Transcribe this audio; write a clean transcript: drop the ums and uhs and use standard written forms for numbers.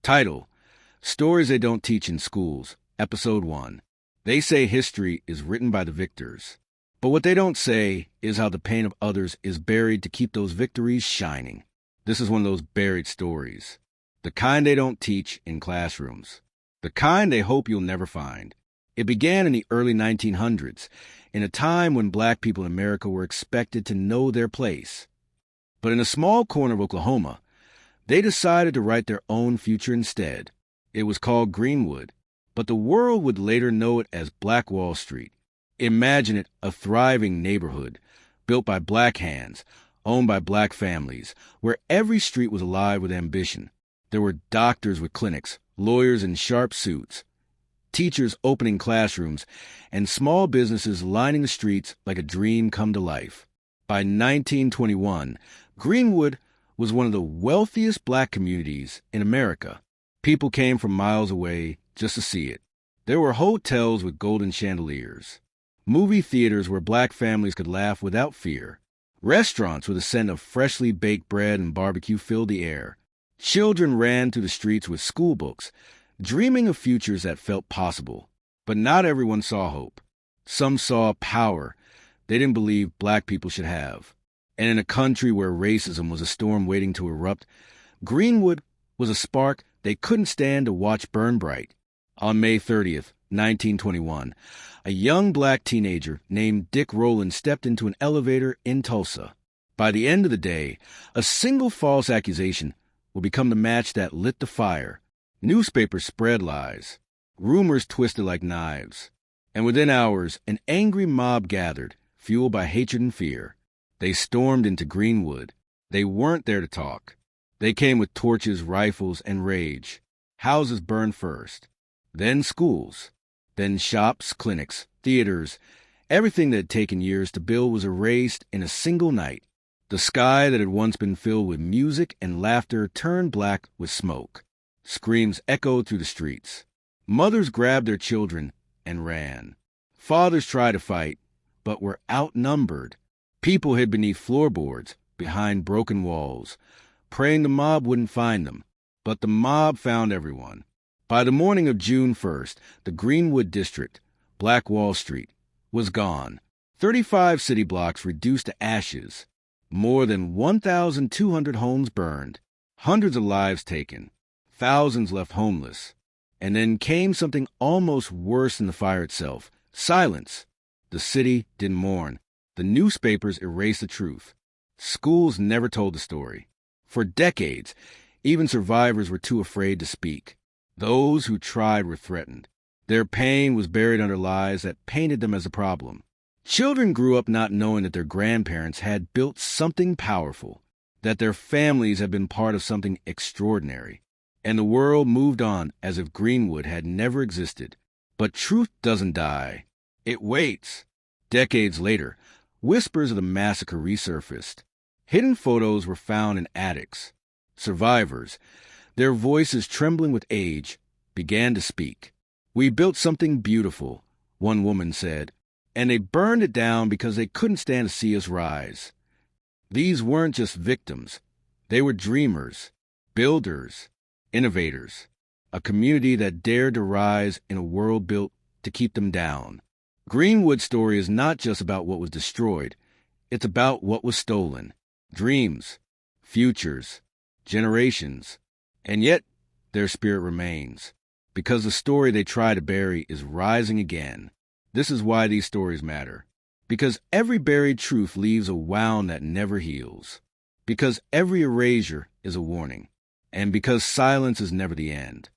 Title: Stories They Don't Teach in Schools, Episode 1. They say history is written by the victors. But what they don't say is how the pain of others is buried to keep those victories shining. This is one of those buried stories. The kind they don't teach in classrooms. The kind they hope you'll never find. It began in the early 1900s, in a time when black people in America were expected to know their place. But in a small corner of Oklahoma, they decided to write their own future instead. It was called Greenwood, but the world would later know it as Black Wall Street. Imagine it, a thriving neighborhood, built by black hands, owned by black families, where every street was alive with ambition. There were doctors with clinics, lawyers in sharp suits, teachers opening classrooms, and small businesses lining the streets like a dream come to life. By 1921, Greenwood was one of the wealthiest black communities in America. People came from miles away just to see it. There were hotels with golden chandeliers, movie theaters where black families could laugh without fear, restaurants where the scent of freshly baked bread and barbecue filled the air. Children ran through the streets with school books, dreaming of futures that felt possible. But not everyone saw hope. Some saw power they didn't believe black people should have. And in a country where racism was a storm waiting to erupt, Greenwood was a spark they couldn't stand to watch burn bright. On May 30th, 1921, a young black teenager named Dick Rowland stepped into an elevator in Tulsa. By the end of the day, a single false accusation would become the match that lit the fire. Newspapers spread lies. Rumors twisted like knives. And within hours, an angry mob gathered, fueled by hatred and fear. They stormed into Greenwood. They weren't there to talk. They came with torches, rifles, and rage. Houses burned first, then schools, then shops, clinics, theaters. Everything that had taken years to build was erased in a single night. The sky that had once been filled with music and laughter turned black with smoke. Screams echoed through the streets. Mothers grabbed their children and ran. Fathers tried to fight, but were outnumbered. People hid beneath floorboards, behind broken walls, praying the mob wouldn't find them. But the mob found everyone. By the morning of June 1st, the Greenwood district, Black Wall Street, was gone. 35 city blocks reduced to ashes. More than 1,200 homes burned. Hundreds of lives taken. Thousands left homeless. And then came something almost worse than the fire itself. Silence. The city didn't mourn. The newspapers erased the truth. Schools never told the story. For decades, even survivors were too afraid to speak. Those who tried were threatened. Their pain was buried under lies that painted them as a problem. Children grew up not knowing that their grandparents had built something powerful, that their families had been part of something extraordinary. And the world moved on as if Greenwood had never existed. But truth doesn't die. It waits. Decades later, whispers of the massacre resurfaced. Hidden photos were found in attics. Survivors, their voices trembling with age, began to speak. "We built something beautiful," one woman said, "and they burned it down because they couldn't stand to see us rise." These weren't just victims. They were dreamers, builders, innovators, a community that dared to rise in a world built to keep them down. Greenwood's story is not just about what was destroyed. It's about what was stolen. Dreams, futures, generations. And yet, their spirit remains. Because the story they try to bury is rising again. This is why these stories matter. Because every buried truth leaves a wound that never heals. Because every erasure is a warning. And because silence is never the end.